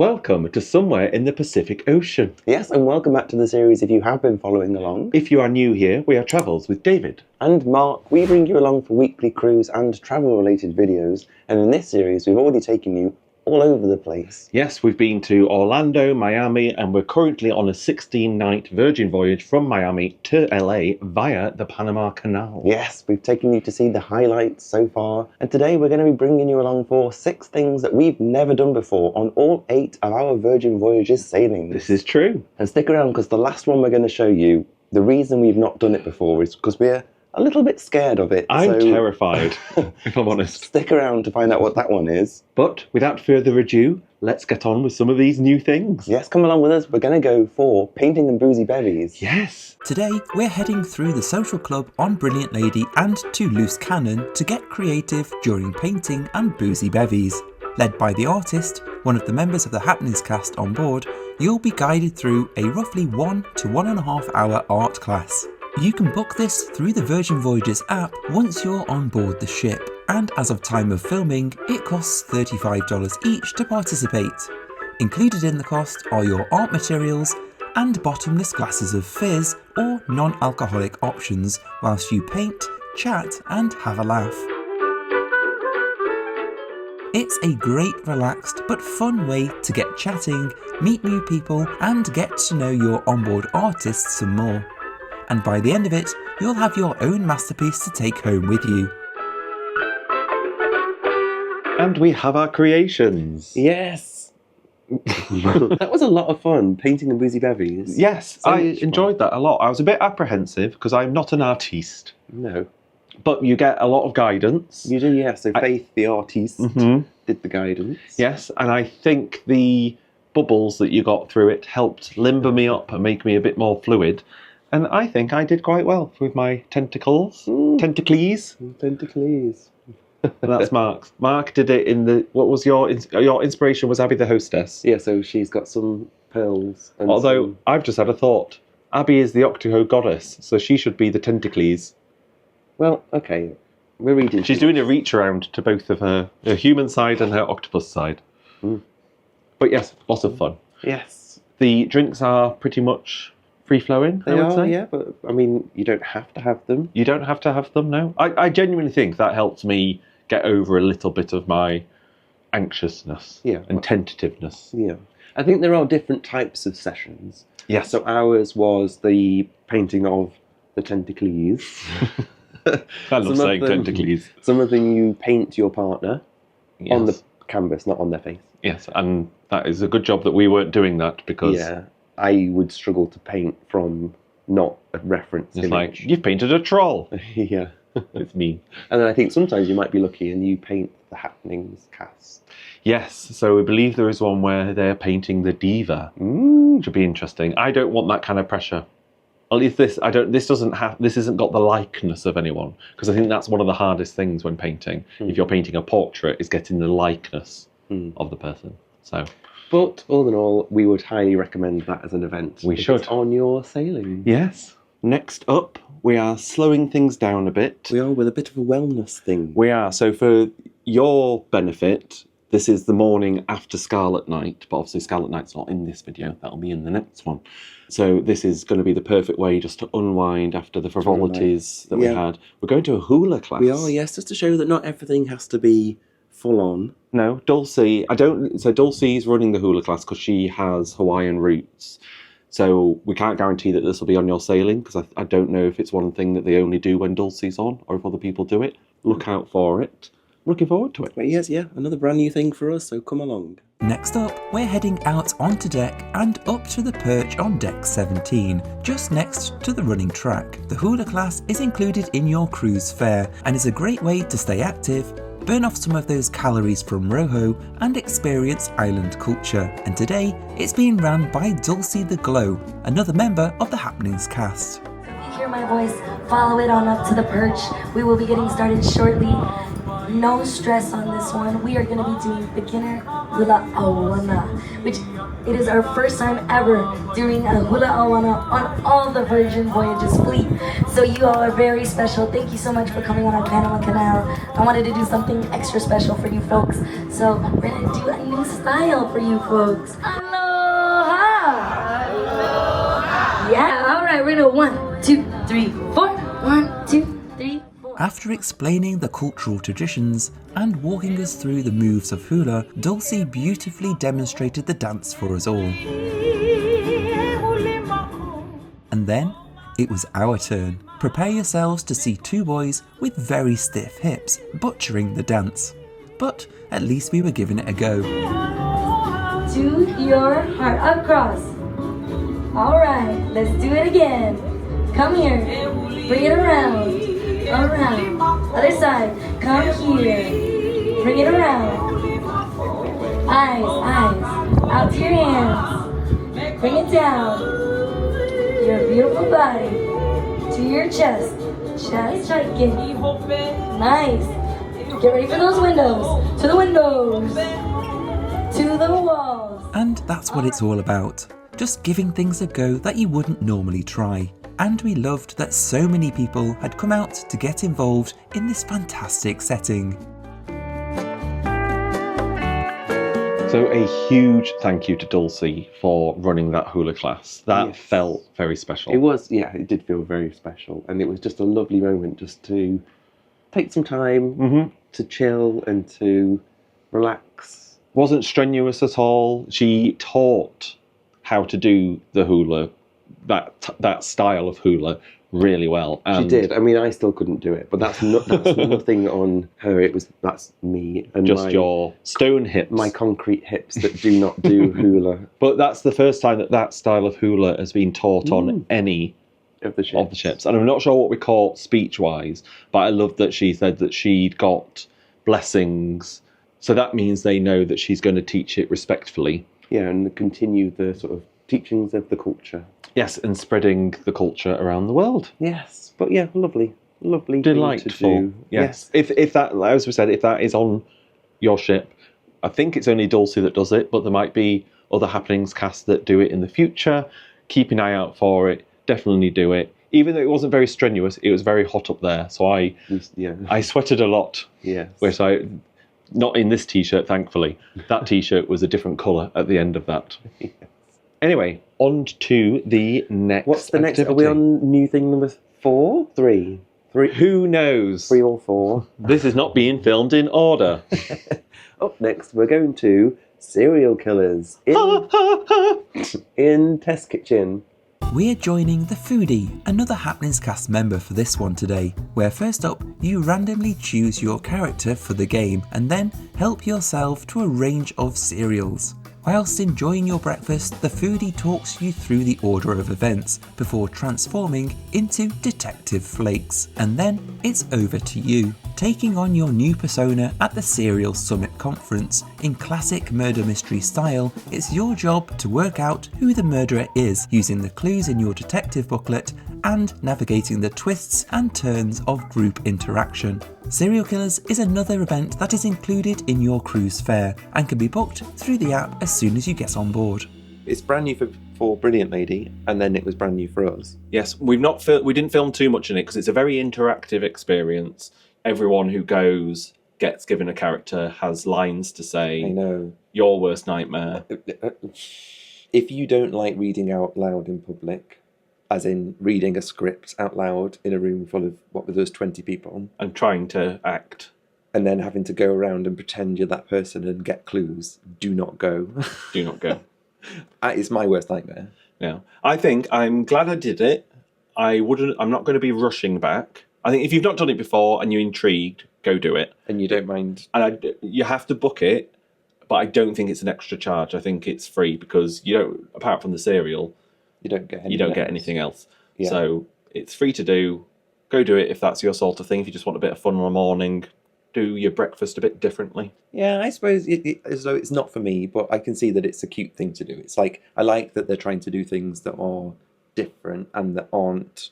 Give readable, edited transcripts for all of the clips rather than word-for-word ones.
Welcome to Somewhere in the Pacific Ocean. Yes, and welcome back to the series if you have been following along. If you are new here, we are Travels with David and Mark. We bring you along for weekly cruise and travel-related videos, and in this series we've already taken you all over the place. Yes, we've been to Orlando, Miami, and we're currently on a 16-night Virgin voyage from Miami to LA via the Panama Canal. Yes, we've taken you to see the highlights so far, and today we're going to be bringing you along for 6 things that we've never done before on all 8 of our Virgin Voyages sailings. This is true. And stick around, because the last one we're going to show you, the reason we've not done it before is because we're a little bit scared of it. I'm terrified, if I'm honest. Stick around to find out what that one is. But without further ado, let's get on with some of these new things. Yes, come along with us. We're going to go for Painting Boozy Bevvies. Yes. Today, we're heading through the social club on Brilliant Lady and to Loose Cannon to get creative during painting and boozy bevies. Led by the artist, one of the members of the Happenings cast on board, you'll be guided through a roughly 1 to 1.5 hour art class. You can book this through the Virgin Voyages app once you're on board the ship, and as of time of filming, it costs $35 each to participate. Included in the cost are your art materials and bottomless glasses of fizz or non-alcoholic options whilst you paint, chat and have a laugh. It's a great, relaxed but fun way to get chatting, meet new people and get to know your onboard artists some more. And by the end of it, you'll have your own masterpiece to take home with you. And we have our creations. Yes! That was a lot of fun, Painting Boozy Bevvies. Yes, So I much enjoyed that a lot. I was a bit apprehensive because I'm not an artiste. No. But you get a lot of guidance. You do, yeah. So Faith, the artiste, did the guidance. Yes, and I think the bubbles that you got through it helped limber me up and make me a bit more fluid. And I think I did quite well with my tentacles. Tentacles. Tentacles. That's Mark's. Mark did it in the... What was your inspiration was Abby the hostess. Yeah, so she's got some pearls. And Although, I've just had a thought. Abby is the Octo goddess, so she should be the tentacles. Well, okay. We're reading. She's doing a reach around to both of her human side and her octopus side. But yes, lots of fun. Yes. The drinks are pretty much free-flowing, I would say. Yeah, but I mean, you don't have to have them. You don't have to have them, no. I genuinely think that helps me get over a little bit of my anxiousness and tentativeness. Yeah. I think there are different types of sessions. Yes. So ours was the painting of the tentacles. I love saying tentacles. Some of them you paint your partner on the canvas, not on their face. Yes, and that is a good job that we weren't doing that because... Yeah, I would struggle to paint from not a reference It's image. like, you've painted a troll. Yeah. It's me. And then I think sometimes you might be lucky and you paint the Happenings cast. Yes, so I believe there is one where they're painting the diva. Which would be interesting. I don't want that kind of pressure. At least this isn't got the likeness of anyone, because I think that's one of the hardest things when painting. If you're painting a portrait, is getting the likeness of the person. So, but all in all, we would highly recommend that as an event. We should. On your sailing. Yes. Next up, we are slowing things down a bit. We are with a bit of a wellness thing. We are. So for your benefit, this is the morning after Scarlet Night, but obviously Scarlet Night's not in this video. That'll be in the next one. So this is going to be the perfect way just to unwind after the frivolities that we had. We're going to a hula class. We are, yes, just to show that not everything has to be full on. No, Dulcie, so Dulcie's running the hula class because she has Hawaiian roots. So we can't guarantee that this will be on your sailing because I don't know if it's one thing that they only do when Dulcie's on or if other people do it. Look out for it. Looking forward to it. But yes, yeah, another brand new thing for us, so come along. Next up, we're heading out onto deck and up to the perch on deck 17, just next to the running track. The hula class is included in your cruise fare and is a great way to stay active, burn off some of those calories from Rojo and experience island culture. And today, it's being run by Dulcie the Glow, another member of the Happenings cast. If you hear my voice, follow it on up to the perch. We will be getting started shortly. No stress on this one. We are going to be doing beginner Hula Awana, which it is our first time ever doing a Hula Awana on all the Virgin Voyages fleet. So you all are very special. Thank you so much for coming on our Panama Canal. I wanted to do something extra special for you folks. So we're gonna do a new style for you folks. Aloha! Yeah, all right, we're gonna 1, 2, 3, 4. 1, 2, 3, 4. After explaining the cultural traditions and walking us through the moves of hula, Dulcie beautifully demonstrated the dance for us all. And then it was our turn. Prepare yourselves to see two boys with very stiff hips butchering the dance. But at least we were giving it a go. To your heart, across. All right, let's do it again. Come here, bring it around, other side, come here, bring it around. Eyes, out to your hands, bring it down, your beautiful body, to your chest shaking, nice. Get ready for those windows, to the windows, to the walls. And that's what it's all about. Just giving things a go that you wouldn't normally try. And we loved that so many people had come out to get involved in this fantastic setting. So a huge thank you to Dulcie for running that hula class. That Yes. felt very special. It was, yeah, it did feel very special. And it was just a lovely moment just to take some time to chill and to relax. Wasn't strenuous at all. She taught how to do the hula, that style of hula, really well. She did. I mean, I still couldn't do it, but that's nothing on her. That's me and Just your stone hips. my concrete hips that do not do hula But that's the first time that style of hula has been taught on any of the of the ships. And I'm not sure what we call it speech-wise, but I love that she said that she'd got blessings. So that means they know that she's going to teach it respectfully. Yeah, and continue the sort of teachings of the culture. Yes, and spreading the culture around the world. Yes, but yeah, lovely thing to Delightful. do. Yes. If that, as we said, if that is on your ship, I think it's only Dulcie that does it, but there might be other happenings cast that do it in the future. Keep an eye out for it. Definitely do it. Even though it wasn't very strenuous, it was very hot up there, so I sweated a lot. Yes. Which not in this t-shirt, thankfully. That t-shirt was a different colour at the end of that. Yes. Anyway, on to the next What's the next? activity. Are we on new thing number 4? 3? 3? Who knows? 3 or 4? This is not being filmed in order. Up next, we're going to serial killers in Test Kitchen. We're joining the Foodie, another Happenings cast member for this one today, where first up, you randomly choose your character for the game and then help yourself to a range of cereals. Whilst enjoying your breakfast, the Foodie talks you through the order of events before transforming into Detective Flakes. And then it's over to you, taking on your new persona at the Serial Summit Conference. In classic murder mystery style, it's your job to work out who the murderer is using the clues in your detective booklet and navigating the twists and turns of group interaction. Serial Killers is another event that is included in your cruise fare and can be booked through the app as soon as you get on board. It's brand new for Brilliant Lady, and then it was brand new for us. Yes, we didn't film too much in it because it's a very interactive experience. Everyone who goes gets given a character, has lines to say. I know. Your worst nightmare. If you don't like reading out loud in public, as in reading a script out loud in a room full of, 20 people. And trying to act. And then having to go around and pretend you're that person and get clues. Do not go. Do not go. It's my worst nightmare. Yeah. I think I'm glad I did it. I'm not going to be rushing back. I think if you've not done it before and you're intrigued, go do it. And you don't mind. And you have to book it, but I don't think it's an extra charge. I think it's free because you don't, apart from the cereal, You don't get anything else. Yeah. So it's free to do. Go do it if that's your sort of thing. If you just want a bit of fun in the morning, do your breakfast a bit differently. Yeah, I suppose as though it's not for me, but I can see that it's a cute thing to do. It's like, I like that they're trying to do things that are different and that aren't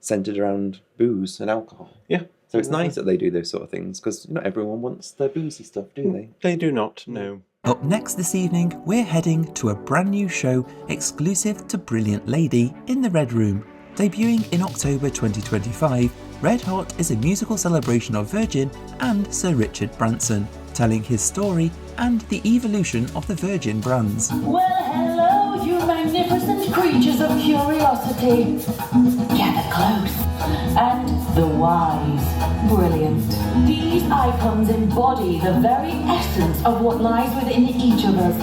centered around booze and alcohol. Yeah. So it's nice that they do those sort of things because not everyone wants their boozy stuff, do they? They do not, no. Up next this evening, we're heading to a brand new show exclusive to Brilliant Lady in the Red Room. Debuting in October 2025, Red Hot is a musical celebration of Virgin and Sir Richard Branson, telling his story and the evolution of the Virgin brands. Well, hello, you magnificent creatures of curiosity. Gather close. And the wise, brilliant. These icons embody the very essence of what lies within each of us.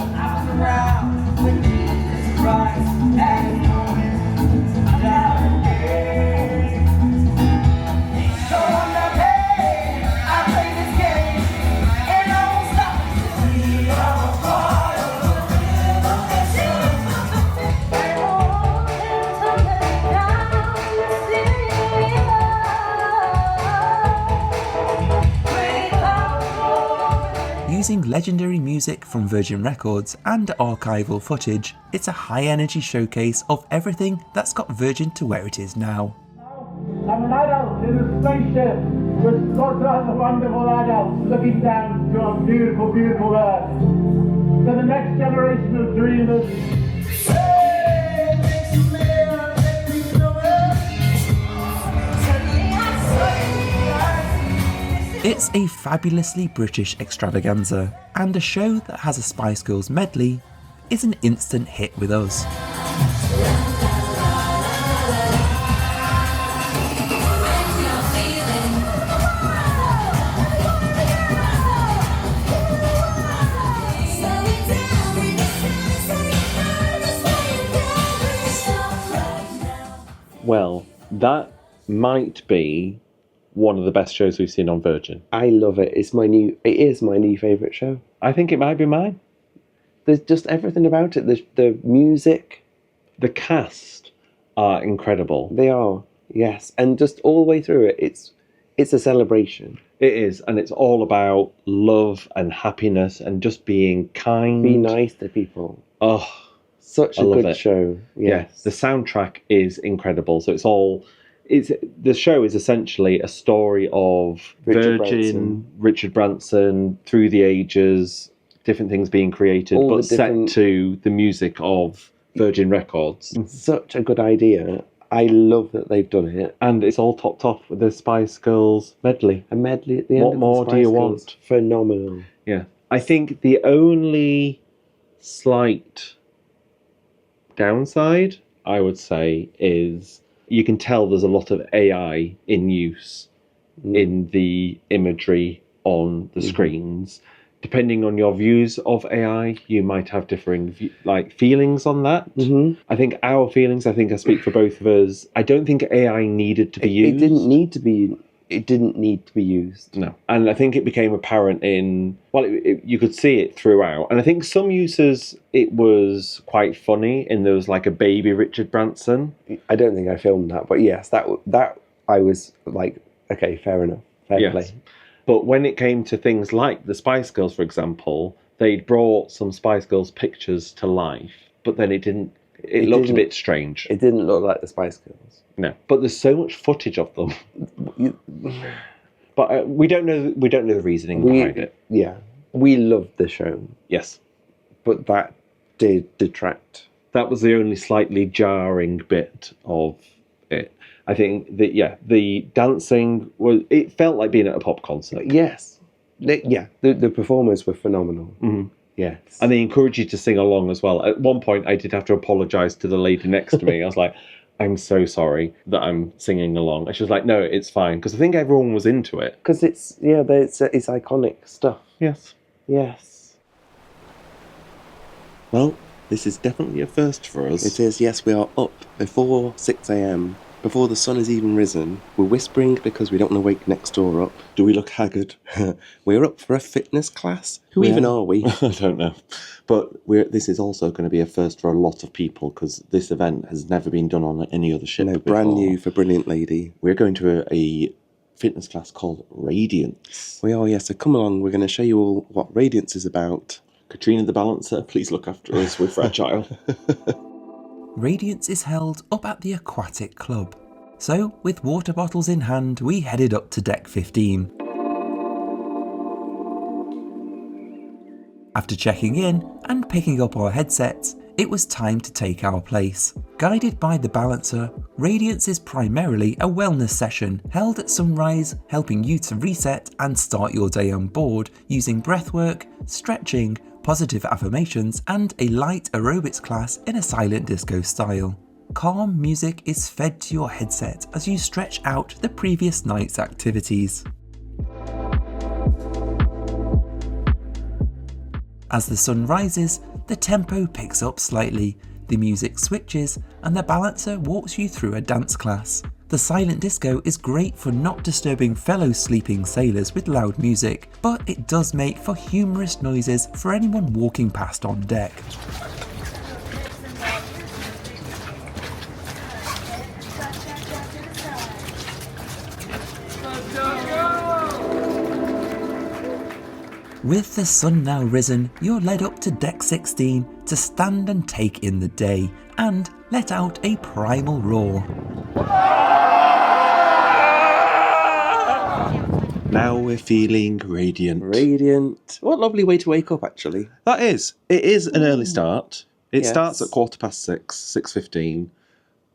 Using legendary music from Virgin Records and archival footage, it's a high-energy showcase of everything that's got Virgin to where it is now. I'm an adult in a spaceship with lots of other wonderful adults looking down to our beautiful, beautiful Earth. To the next generation of dreamers. It's a fabulously British extravaganza, and a show that has a Spice Girls medley is an instant hit with us. Well, that might be one of the best shows we've seen on Virgin. I love it. It is my new favourite show. I think it might be mine. There's just everything about it. The music. The cast are incredible. They are, yes. And just all the way through it, it's a celebration. It is, and it's all about love and happiness and just being kind. Be nice to people. Oh, such a good show. Yes. The soundtrack is incredible. So the show is essentially a story of Richard Branson through the ages, different things being created, but set to the music of Virgin Records. Such a good idea. I love that they've done it. And it's all topped off with the Spice Girls medley. A medley at the end. What more do you want? Phenomenal. Yeah. I think the only slight downside, I would say, is you can tell there's a lot of AI in use in the imagery on the screens. Depending on your views of AI, you might have differing feelings on that. I think our feelings, I speak for both of us. I don't think AI needed to be used. It didn't need to be used. No. And I think it became apparent you could see it throughout. And I think some users, it was quite funny, and there was like a baby Richard Branson. I don't think I filmed that, but yes, that I was like, okay, fair enough. Fair play. But when it came to things like the Spice Girls, for example, they'd brought some Spice Girls pictures to life, but then it looked a bit strange. It didn't look like the Spice Girls. No, but there's so much footage of them. But we don't know the reasoning behind it. Yeah, we loved the show. Yes, but that did detract. That was the only slightly jarring bit of it. I think that the dancing it felt like being at a pop concert. Yes, the performers were phenomenal. Yes, and they encouraged you to sing along as well. At one point, I did have to apologise to the lady next to me. I was like, "I'm so sorry that I'm singing along." And she was like, "No, it's fine," because I think everyone was into it. Because it's iconic stuff. Yes. Well, this is definitely a first for us. It is. Yes, we are up before 6 a.m. Before the sun has even risen. We're whispering because we don't want to wake next door up. Do we look haggard? We're up for a fitness class? Who even are we? I don't know. But this is also going to be a first for a lot of people because this event has never been done on any other ship before. Brand new for Brilliant Lady. We're going to a fitness class called Radiance. We are, yes. So come along. We're going to show you all what Radiance is about. Katrina the Balancer, please look after us. We're fragile. Radiance is held up at the Aquatic Club. So, with water bottles in hand, we headed up to Deck 15. After checking in and picking up our headsets, it was time to take our place. Guided by the balancer, Radiance is primarily a wellness session held at sunrise, helping you to reset and start your day on board using breathwork, stretching, positive affirmations, and a light aerobics class in a silent disco style. Calm music is fed to your headset as you stretch out the previous night's activities. As the sun rises, the tempo picks up slightly, the music switches, and the balancer walks you through a dance class. The silent disco is great for not disturbing fellow sleeping sailors with loud music, but it does make for humorous noises for anyone walking past on deck. With the sun now risen, you're led up to deck 16 to stand and take in the day and let out a primal roar. Now we're feeling radiant. Radiant. What a lovely way to wake up, actually. That is. It is an early start. It Yes. starts at 6:15, 6:15,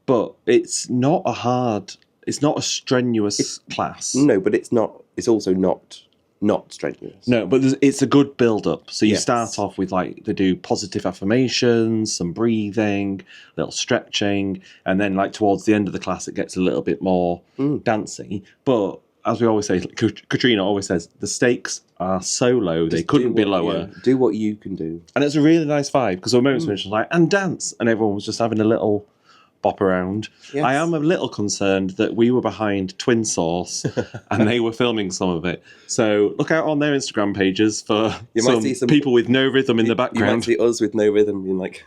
but it's not a strenuous class. No, but it's not. It's also not strenuous. No, but it's a good build-up. So you Yes. start off with, like, they do positive affirmations, some breathing, little stretching, and then, like, towards the end of the class, it gets a little bit more dancey. But as we always say, Katrina always says, the stakes are so low, they Just couldn't do be what- lower. yeah, do what you can do. And it's a really nice vibe, because there were moments when it's just like, and dance, and everyone was just having a little bop around. Yes. I am a little concerned that we were behind Twin Source and they were filming some of it. So look out on their Instagram pages for You might see some people with no rhythm in the You might background. see us with no rhythm being like,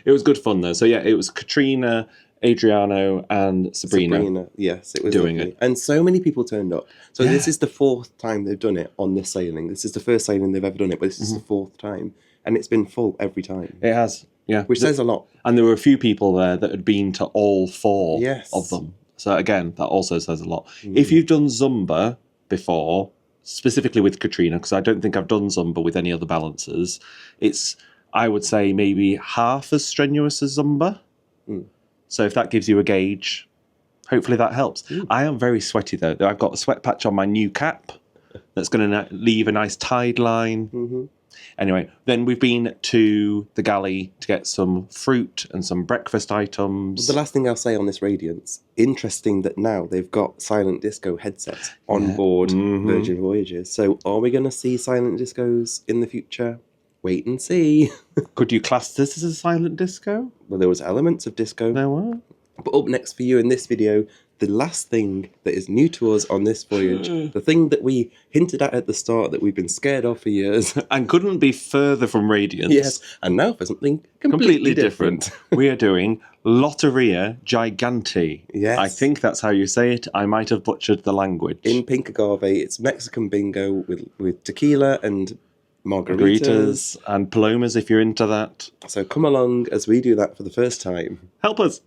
It was good fun though. So yeah, it was Katrina, Adriano, and Sabrina. Yes, it was doing lovely. it. And so many people turned up. So Yeah. this is the 4th time they've done it on this sailing. This is the first sailing they've ever done it, but this is the 4th time. And it's been full every time. It has, yeah. Which says a lot. And there were a few people there that had been to all 4 Yes. of them. So again, that also says a lot. If you've done Zumba before, specifically with Katrina, because I don't think I've done Zumba with any other balancers, it's, I would say, maybe half as strenuous as Zumba. So if that gives you a gauge, hopefully that helps. I am very sweaty though. I've got a sweat patch on my new cap that's going to leave a nice tide line. Anyway, then we've been to the galley to get some fruit and some breakfast items. The last thing I'll say on this Radiance, interesting that now they've got silent disco headsets on board Virgin Voyages. So are we going to see silent discos in the future? Wait and see. Could you class this as a silent disco? Well, there was elements of disco. There were. But up next for you in this video, the last thing that is new to us on this voyage, the thing that we hinted at the start that we've been scared of for years. And couldn't be further from Radiance. Yes, and now for something completely different. We are doing Loteria Gigante. Yes. I think that's how you say it. I might have butchered the language. In pink agave, it's Mexican bingo with tequila and margaritas. Margaritas and palomas if you're into that. So come along as we do that for the first time. Help us.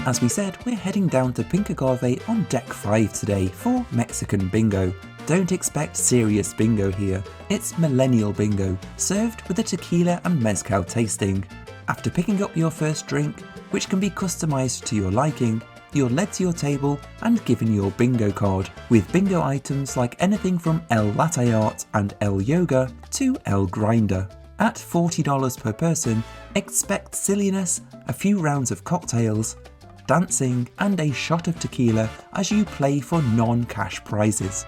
As we said, we're heading down to Pink Agave on Deck 5 today for Mexican Bingo. Don't expect serious bingo here, it's millennial bingo, served with a tequila and mezcal tasting. After picking up your first drink, which can be customised to your liking, you're led to your table and given your bingo card, with bingo items like anything from El Latte Art and El Yoga to El Grinder. At $40 per person, expect silliness, a few rounds of cocktails, dancing, and a shot of tequila as you play for non-cash prizes.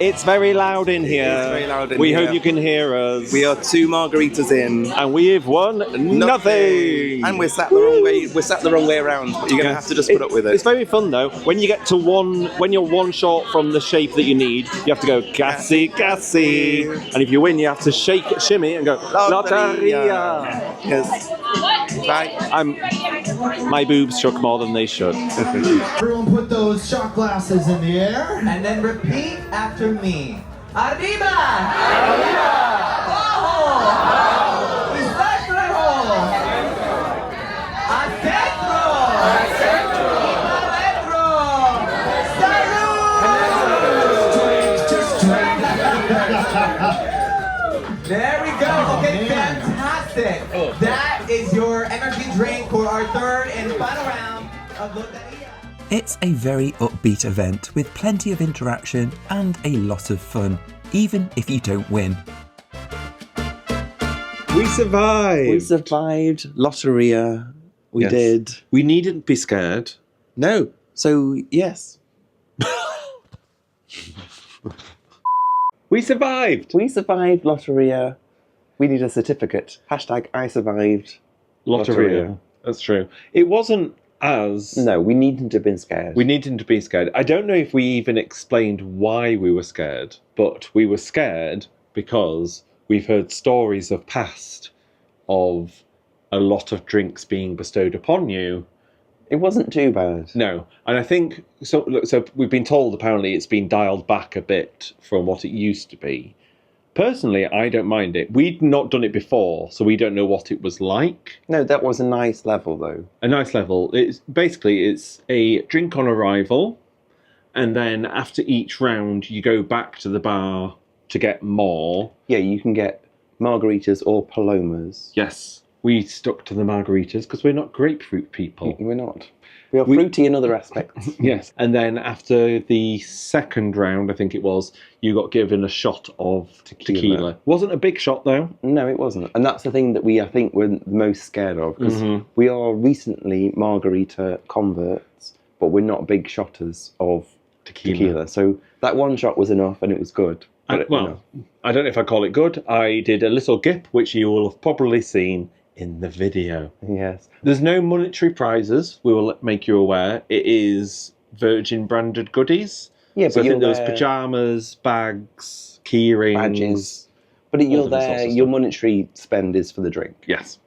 It's very loud in here. is very loud in we here. hope you can hear us. We are 2 margaritas in. And we've won nothing. And we're sat the wrong way. We're sat the wrong way around. But you're gonna have to just put up with It's it. very fun though. When you get to when you're one short from the shape that you need, you have to go gassy, gassy. And if you win, you have to shimmy and go Loteria. Yes. Right. My boobs shook more than they should. Everyone put those shot glasses in the air. And then repeat after me. Arriba! Arriba! Abajo! Adentro! Adentro! Adentro! Salud! There we go. Okay, fantastic. That is your energy drink for our third and final round of Loteria. It's a very upbeat event with plenty of interaction and a lot of fun, even if you don't win. We survived! We survived Loteria. We Yes. did. We needn't be scared. No. So, yes. We survived! We survived Loteria. We need a certificate. Hashtag I survived. Loteria. That's true. It wasn't as... No, we needn't have been scared. We needed to be scared. I don't know if we even explained why we were scared, but we were scared because we've heard stories of past of a lot of drinks being bestowed upon you. It wasn't too bad. No. And I think, so we've been told apparently it's been dialed back a bit from what it used to be. Personally, I don't mind it. We'd not done it before, so we don't know what it was like. No, that was a nice level, though. A nice level. It's a drink on arrival, and then after each round, you go back to the bar to get more. Yeah, you can get margaritas or palomas. Yes, we stuck to the margaritas because we're not grapefruit people. We're not. We are fruity in other aspects. Yes, and then after the second round, I think it was, you got given a shot of tequila. Wasn't a big shot though. No, it wasn't. And that's the thing that I think we're the most scared of, because we are recently margarita converts, but we're not big shotters of tequila. So that one shot was enough and it was good. But, I don't know if I call it good. I did a little gip, which you will have probably seen in the video. Yes. There's no monetary prizes, we will make you aware. It is Virgin branded goodies. Yeah, so but I think there was pyjamas, bags, key rings. badges. But you're there, your monetary spend is for the drink. Yes.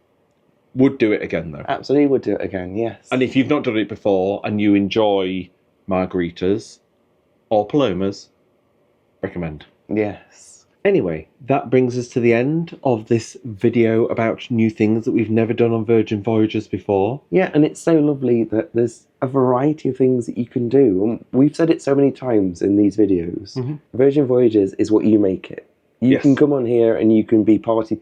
Would do it again though. Absolutely would do it again, yes. And if you've not done it before and you enjoy margaritas or palomas, recommend. Yes. Anyway, that brings us to the end of this video about new things that we've never done on Virgin Voyages before. Yeah, and it's so lovely that there's a variety of things that you can do. And we've said it so many times in these videos. Virgin Voyages is what you make it. You can come on here and you can be party.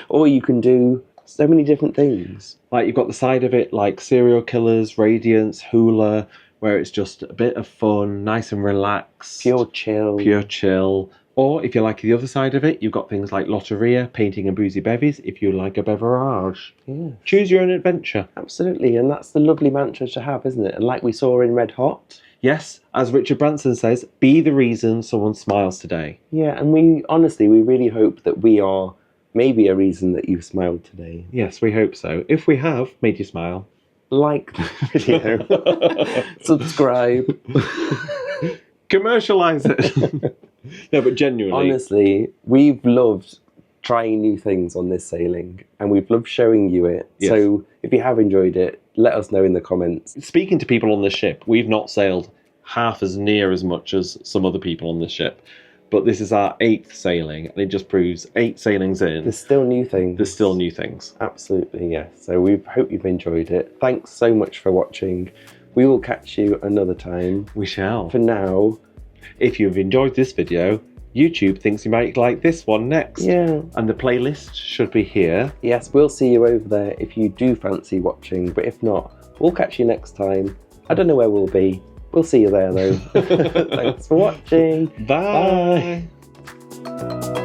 Or you can do so many different things. Like, you've got the side of it like serial killers, Radiance, Hula, where it's just a bit of fun, nice and relaxed. Pure chill. Or if you like the other side of it, you've got things like Loteria, Painting Boozy Bevvies, if you like a beverage. Yeah. Choose your own adventure. Absolutely, and that's the lovely mantra to have, isn't it? And like we saw in Red Hot. Yes, as Richard Branson says, be the reason someone smiles today. Yeah, and we really hope that we are maybe a reason that you've smiled today. Yes, we hope so. If we have made you smile, like the video, subscribe, commercialise it. No, but genuinely, honestly, we've loved trying new things on this sailing, and we've loved showing you it. Yes. So if you have enjoyed it, let us know in the comments. Speaking to people on the ship, we've not sailed half as near as much as some other people on the ship, but this is our 8th sailing, and it just proves 8 sailings in. There's still new things. There's still new things. Absolutely, yes. So we hope you've enjoyed it. Thanks so much for watching. We will catch you another time. We shall. For now, if you've enjoyed this video, YouTube thinks you might like this one next. Yeah. And the playlist should be here. Yes, we'll see you over there if you do fancy watching, but if not, we'll catch you next time. I don't know where we'll be. We'll see you there though. Thanks for watching. Bye. Bye.